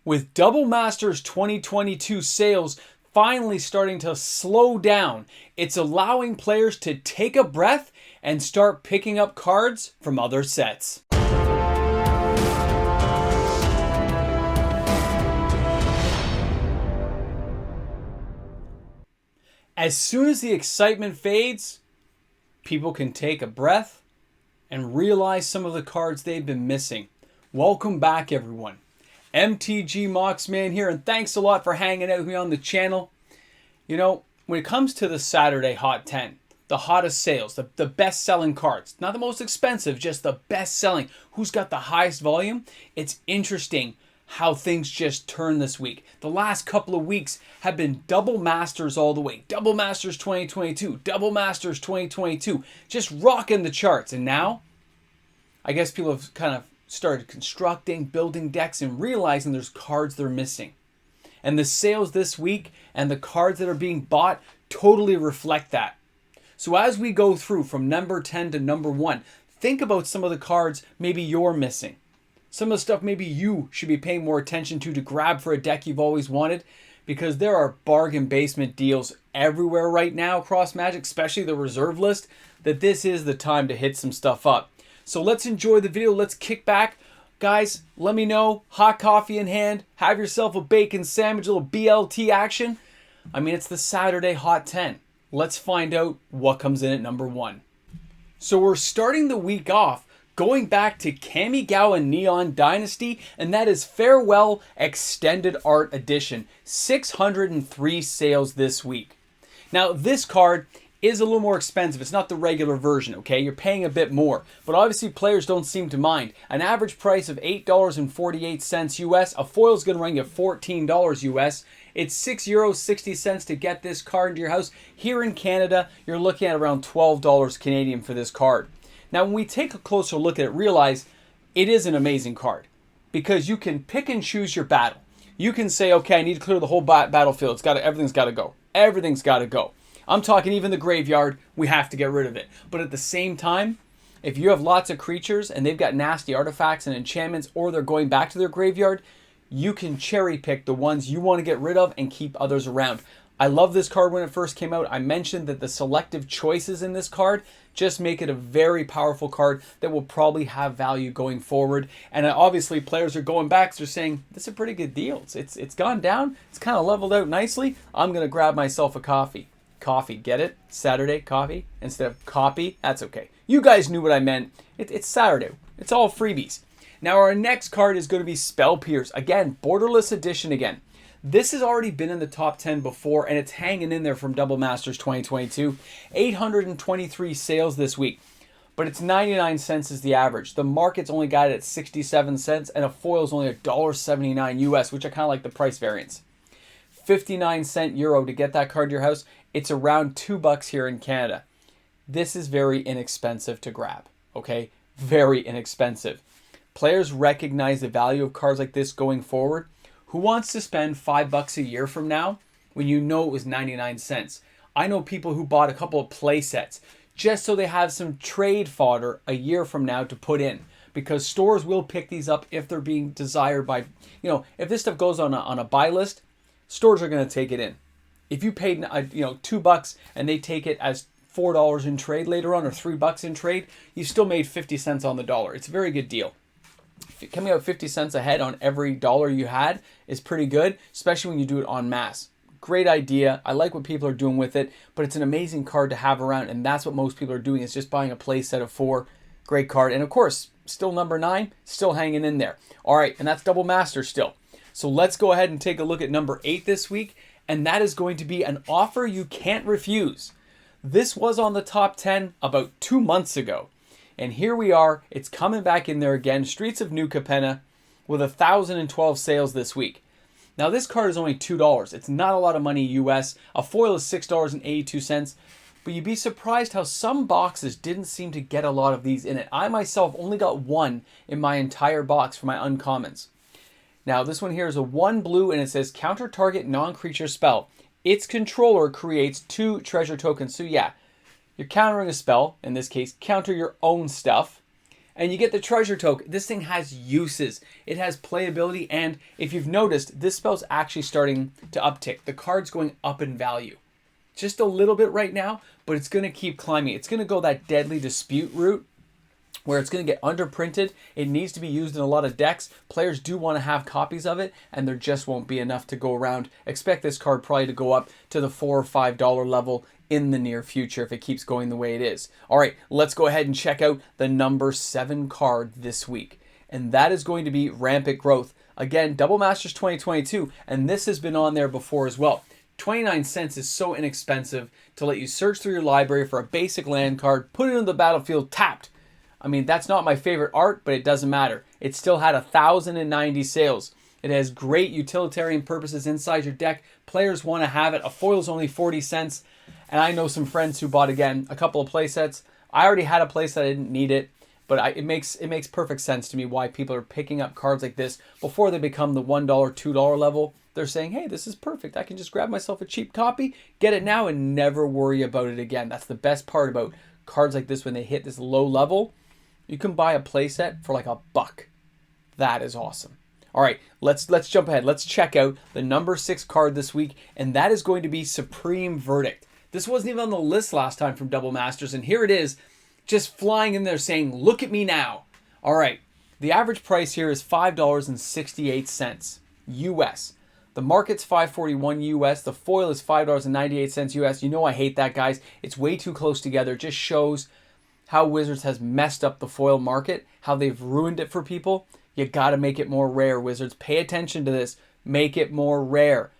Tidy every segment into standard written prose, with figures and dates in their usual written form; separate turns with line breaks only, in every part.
With Double Masters 2022 sales finally starting to slow down, it's allowing players to take a breath and start picking up cards from other sets. As soon as the excitement fades, people can take a breath and realize some of the cards they've been missing. Welcome back, everyone. MTG Moxman here, and thanks a lot for hanging out with me on the channel. You know, when it comes to the Saturday Hot 10, the hottest sales, the best-selling cards, not the most expensive, just the best-selling, who's got the highest volume, it's interesting how things just turn this week. The last couple of weeks have been Double Masters all the way. Double Masters 2022, Double Masters 2022, just rocking the charts. And now, I guess people have kind of started constructing, building decks, and realizing there's cards they're missing. And the sales this week and the cards that are being bought totally reflect that. So as we go through from number 10 to number 1, think about some of the cards maybe you're missing. Some of the stuff maybe you should be paying more attention to grab for a deck you've always wanted, because there are bargain basement deals everywhere right now across Magic, especially the reserve list, that this is the time to hit some stuff up. So let's enjoy the video. Let's kick back. Guys, let me know. Hot coffee in hand. Have yourself a bacon sandwich, a little BLT action. I mean, it's the Saturday Hot 10. Let's find out what comes in at number 1. So we're starting the week off going back to Kamigawa Neon Dynasty, and that is Farewell Extended Art Edition. 603 sales this week. Now, this card is a little more expensive. It's not the regular version, okay? You're paying a bit more, but obviously players don't seem to mind. An average price of $8.48 US. A foil is going to run you $14 US. It's €6.60 to get this card into your house. Here in Canada, you're looking at around $12 Canadian for this card. Now, when we take a closer look at it, realize it is an amazing card because you can pick and choose your battle. You can say, okay, I need to clear the whole battlefield. Everything's got to go. Everything's got to go. I'm talking even the graveyard, we have to get rid of it. But at the same time, if you have lots of creatures and they've got nasty artifacts and enchantments, or they're going back to their graveyard, you can cherry pick the ones you want to get rid of and keep others around. I love this card when it first came out. I mentioned that the selective choices in this card just make it a very powerful card that will probably have value going forward. And obviously players are going back, so they're saying, this is a pretty good deal. It's gone down. It's kind of leveled out nicely. I'm going to grab myself a coffee. Coffee, get it? Saturday coffee instead of copy. That's okay. You guys knew what I meant. It's Saturday. It's all freebies. Now our next card is going to be Spell Pierce. Again, Borderless Edition again. This has already been in the top 10 before, and it's hanging in there from Double Masters 2022. 823 sales this week, but it's 99 cents is the average. The market's only got it at 67 cents, and a foil is only $1.79 US, which I kind of like the price variance. 59-cent euro to get that card to your house. It's around $2 here in Canada. This is very inexpensive to grab, okay? Very inexpensive. Players recognize the value of cards like this going forward. Who wants to spend $5 a year from now when you know it was 99 cents? I know people who bought a couple of play sets just so they have some trade fodder a year from now to put in, because stores will pick these up if they're being desired by, if this stuff goes on a buy list, stores are going to take it in. If you paid $2 and they take it as $4 in trade later on, or $3 in trade, you still made 50 cents on the dollar. It's a very good deal. Coming out 50 cents ahead on every dollar you had is pretty good, especially when you do it en masse. Great idea. I like what people are doing with it, but it's an amazing card to have around, and that's what most people are doing, is just buying a play set of 4. Great card. And of course, still number 9, still hanging in there. All right, and that's Double Master still. So let's go ahead and take a look at number 8 this week, and that is going to be An Offer You Can't Refuse. This was on the top 10 about 2 months ago. And here we are. It's coming back in there again. Streets of New Capenna with 1,012 sales this week. Now this card is only $2. It's not a lot of money US. A foil is $6.82. But you'd be surprised how some boxes didn't seem to get a lot of these in it. I myself only got 1 in my entire box for my uncommons. Now this one here is a 1 blue, and it says counter target non-creature spell. Its controller creates 2 treasure tokens. So yeah, you're countering a spell. In this case, counter your own stuff. And you get the treasure token. This thing has uses. It has playability. And if you've noticed, this spell's actually starting to uptick. The card's going up in value. Just a little bit right now, but it's going to keep climbing. It's going to go that Deadly Dispute route where it's going to get underprinted. It needs to be used in a lot of decks. Players do want to have copies of it, and there just won't be enough to go around. Expect this card probably to go up to the $4 or $5 level in the near future if it keeps going the way it is. All right, let's go ahead and check out the number 7 card this week, and that is going to be Rampant Growth. Again, Double Masters 2022, and this has been on there before as well. 29 cents is so inexpensive to let you search through your library for a basic land card, put it in the battlefield tapped. I mean, that's not my favorite art, but it doesn't matter. It still had 1,090 sales. It has great utilitarian purposes inside your deck. Players want to have it. A foil is only 40 cents. And I know some friends who bought, again, a couple of play sets. I already had a play set. I didn't need it. But it makes perfect sense to me why people are picking up cards like this before they become the $1, $2 level. They're saying, hey, this is perfect. I can just grab myself a cheap copy, get it now, and never worry about it again. That's the best part about cards like this when they hit this low level. You can buy a playset for like $1. That is awesome. All right, let's jump ahead. Let's check out the number 6 card this week, and that is going to be Supreme Verdict. This wasn't even on the list last time from Double Masters, and here it is, just flying in there saying, look at me now. All right, the average price here is $5.68 US. The market's $5.41 US. The foil is $5.98 US. You know I hate that, guys. It's way too close together. It just shows how Wizards has messed up the foil market, how they've ruined it for people. You got to make it more rare, Wizards. Pay attention to this. Make it more rare.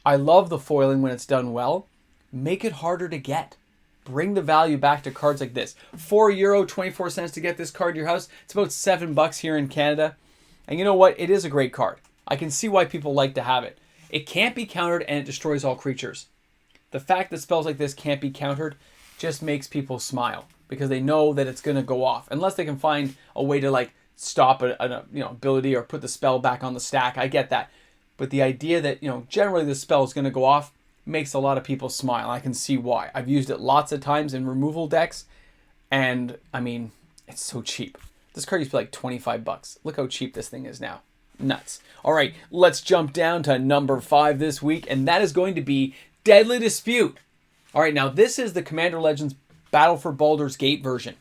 I love the foiling when it's done well. Make it harder to get. Bring the value back to cards like this. €4, 24 cents to get this card to your house. It's about $7 here in Canada. And you know what? It is a great card. I can see why people like to have it. It can't be countered and it destroys all creatures. The fact that spells like this can't be countered just makes people smile because they know that it's going to go off. Unless they can find a way to like stop an ability or put the spell back on the stack. I get that. But the idea that, generally the spell is going to go off makes a lot of people smile. I can see why. I've used it lots of times in removal decks, and I mean, it's so cheap. This card used to be like $25. Look how cheap this thing is now. Nuts. All right, let's jump down to number 5 this week, and that is going to be Deadly Dispute. All right, now this is the Commander Legends Battle for Baldur's Gate version.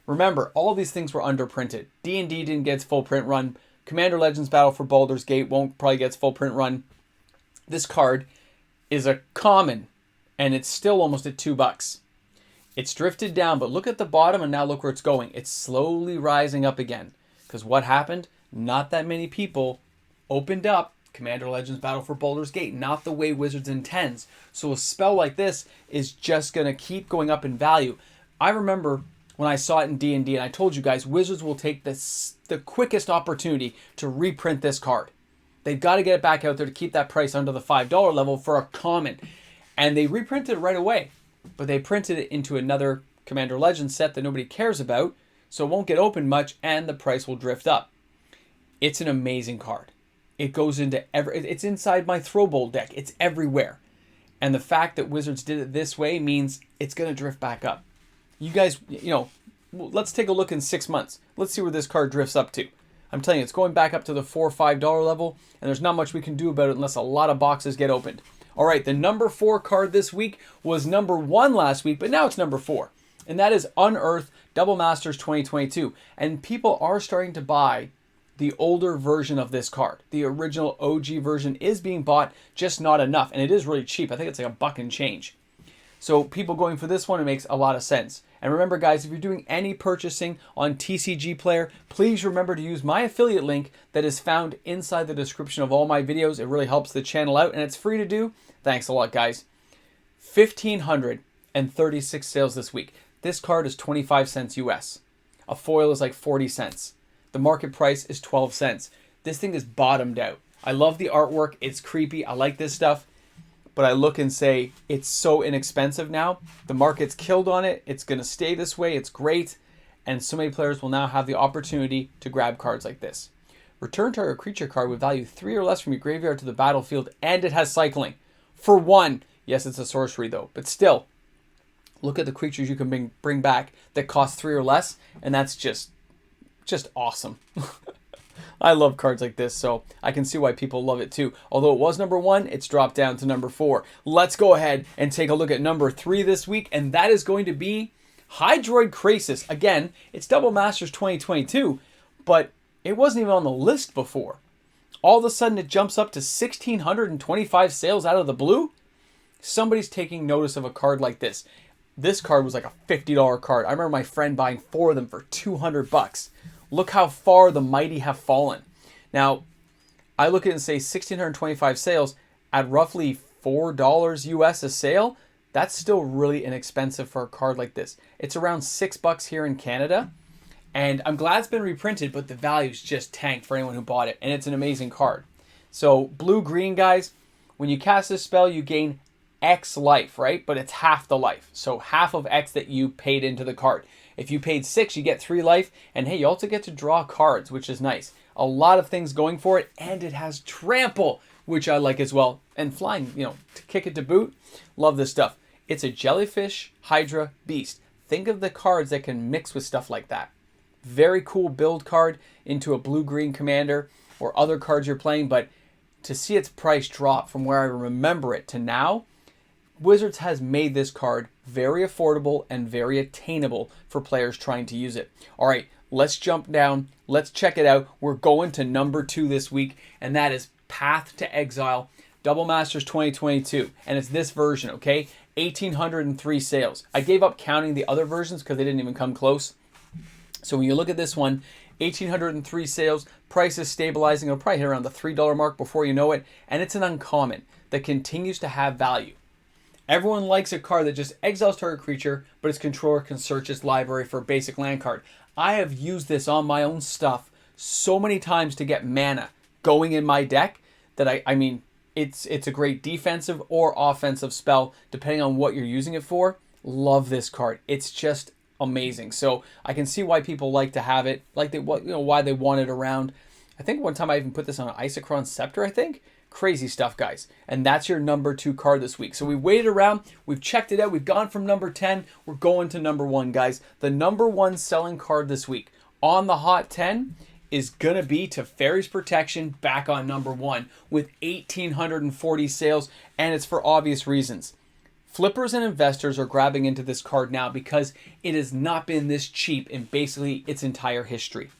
Remember, all these things were underprinted. D&D didn't get its full print run. Commander Legends Battle for Baldur's Gate won't probably get its full print run. This card is a common, and it's still almost at $2. It's drifted down, but look at the bottom, and now look where it's going. It's slowly rising up again. Because what happened? Not that many people opened up Commander Legends Battle for Baldur's Gate, not the way Wizards intends. So a spell like this is just going to keep going up in value. I remember when I saw it in D&D, and I told you guys, Wizards will take the quickest opportunity to reprint this card. They've got to get it back out there to keep that price under the $5 level for a common. And they reprinted it right away. But they printed it into another Commander Legends set that nobody cares about, so it won't get opened much, and the price will drift up. It's an amazing card. It goes into it's inside my Throw Bowl deck. It's everywhere. And the fact that Wizards did it this way means it's going to drift back up. You guys, let's take a look in 6 months. Let's see where this card drifts up to. I'm telling you, it's going back up to the $4 or $5 level, and there's not much we can do about it unless a lot of boxes get opened. All right, the number 4 card this week was number 1 last week, but now it's number 4. And that is Unearthed Double Masters 2022. And people are starting to buy the older version of this card. The original OG version is being bought, just not enough. And it is really cheap. I think it's like $1 and change. So people going for this one, it makes a lot of sense. And remember, guys, if you're doing any purchasing on TCG Player, please remember to use my affiliate link that is found inside the description of all my videos. It really helps the channel out, and it's free to do. Thanks a lot, guys. 1,536 sales this week. This card is 25 cents US. A foil is like 40 cents. The market price is 12 cents. This thing is bottomed out. I love the artwork. It's creepy. I like this stuff. But I look and say, it's so inexpensive now. The market's killed on it. It's going to stay this way. It's great. And so many players will now have the opportunity to grab cards like this. Return target creature card with value 3 or less from your graveyard to the battlefield, and it has cycling. For 1. Yes, it's a sorcery though. But still, look at the creatures you can bring back that cost 3 or less. And that's just just awesome. I love cards like this, so I can see why people love it too. Although it was number 1, it's dropped down to number 4. Let's go ahead and take a look at number 3 this week, and that is going to be Hydroid Crisis. Again, it's Double Masters 2022, but it wasn't even on the list before. All of a sudden, it jumps up to 1,625 sales out of the blue. Somebody's taking notice of a card like this. This card was like a $50 card. I remember my friend buying 4 of them for $200. Look how far the mighty have fallen. Now, I look at it and say 1,625 sales at roughly $4 US a sale. That's still really inexpensive for a card like this. It's around $6 here in Canada. And I'm glad it's been reprinted, but the value's just tanked for anyone who bought it. And it's an amazing card. So, blue-green, guys, when you cast this spell, you gain X life, right? But it's half the life. So, half of X that you paid into the card. If you paid 6, you get 3 life. And hey, you also get to draw cards, which is nice. A lot of things going for it. And it has trample, which I like as well. And flying, you know, to kick it to boot. Love this stuff. It's a jellyfish, hydra, beast. Think of the cards that can mix with stuff like that. Very cool build card into a blue-green commander or other cards you're playing. But to see its price drop from where I remember it to now, Wizards has made this card very affordable and very attainable for players trying to use it. All right, let's jump down. Let's check it out. We're going to number 2 this week, and that is Path to Exile, Double Masters 2022. And it's this version, okay? 1,803 sales. I gave up counting the other versions because they didn't even come close. So when you look at this one, 1,803 sales, price is stabilizing. It'll probably hit around the $3 mark before you know it. And it's an uncommon that continues to have value. Everyone likes a card that just exiles target creature, but its controller can search its library for a basic land card. I have used this on my own stuff so many times to get mana going in my deck that I mean, it's a great defensive or offensive spell, depending on what you're using it for. Love this card. It's just amazing. So I can see why people like to have it, why they want it around. I think one time I even put this on an Isochron Scepter, I think. Crazy stuff, guys. And that's your number 2 card this week. So we waited around. We've checked it out. We've gone from number 10. We're going to number 1, guys. The number 1 selling card this week on the Hot 10 is going to be to Ferrys Protection, back on number 1 with 1,840 sales. And it's for obvious reasons. Flippers and investors are grabbing into this card now because it has not been this cheap in basically its entire history.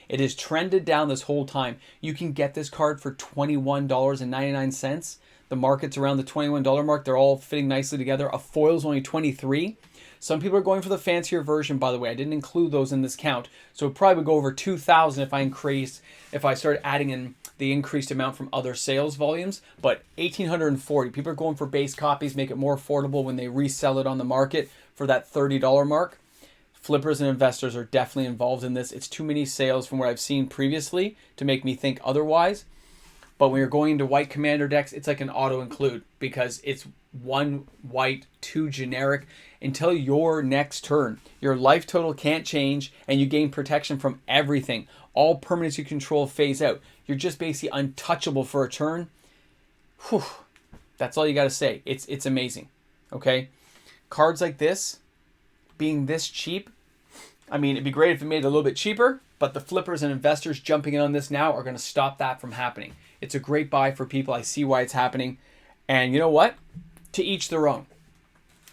It has trended down this whole time. You can get this card for $21.99. The market's around the $21 mark. They're all fitting nicely together. A foil is only $23. Some people are going for the fancier version, by the way. I didn't include those in this count. So it probably would go over $2,000 if I started adding in the increased amount from other sales volumes. But 1,840. People are going for base copies, make it more affordable when they resell it on the market for that $30 mark. Flippers and investors are definitely involved in this. It's too many sales from what I've seen previously to make me think otherwise. But when you're going into white commander decks, it's like an auto-include because it's 1 white, 2 generic until your next turn. Your life total can't change and you gain protection from everything. All permanents you control phase out. You're just basically untouchable for a turn. Whew. That's all you got to say. It's amazing. Okay? Cards like this, being this cheap, I mean, it'd be great if it made it a little bit cheaper, but the flippers and investors jumping in on this now are going to stop that from happening. It's a great buy for people. I see why it's happening. And you know what? To each their own.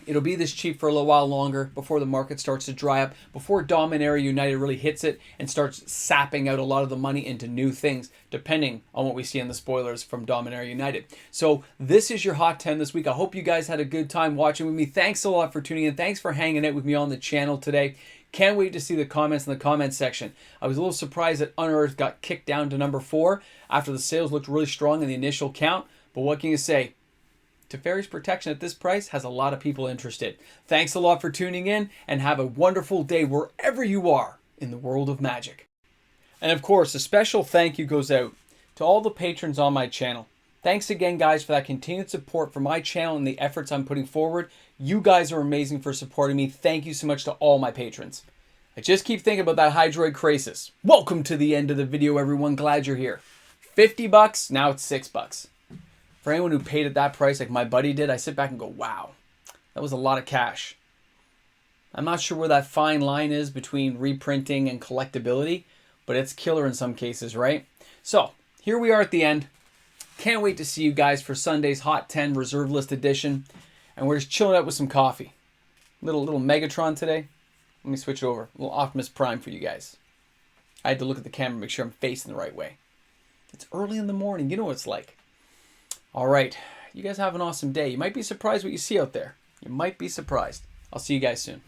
It'll be this cheap for a little while longer before the market starts to dry up, before Dominaria United really hits it and starts sapping out a lot of the money into new things, depending on what we see in the spoilers from Dominaria United. So this is your Hot 10 this week. I hope you guys had a good time watching with me. Thanks a lot for tuning in. Thanks for hanging out with me on the channel today. Can't wait to see the comments in the comment section. I was a little surprised that Unearthed got kicked down to number 4 after the sales looked really strong in the initial count. But what can you say? To Ferrys Protection at this price has a lot of people interested. Thanks a lot for tuning in and have a wonderful day wherever you are in the world of Magic. And of course, a special thank you goes out to all the patrons on my channel. Thanks again, guys, for that continued support for my channel and the efforts I'm putting forward. You guys are amazing for supporting me. Thank you so much to all my patrons. I just keep thinking about that Hydroid Crisis. Welcome to the end of the video, everyone. Glad you're here. $50, now it's $6. For anyone who paid at that price like my buddy did, I sit back and go, wow, that was a lot of cash. I'm not sure where that fine line is between reprinting and collectability, but it's killer in some cases, right? So here we are at the end. Can't wait to see you guys for Sunday's Hot 10 Reserve List Edition. And we're just chilling out with some coffee. Little Megatron today. Let me switch over. A little Optimus Prime for you guys. I had to look at the camera, make sure I'm facing the right way. It's early in the morning. You know what it's like. All right. You guys have an awesome day. You might be surprised what you see out there. You might be surprised. I'll see you guys soon.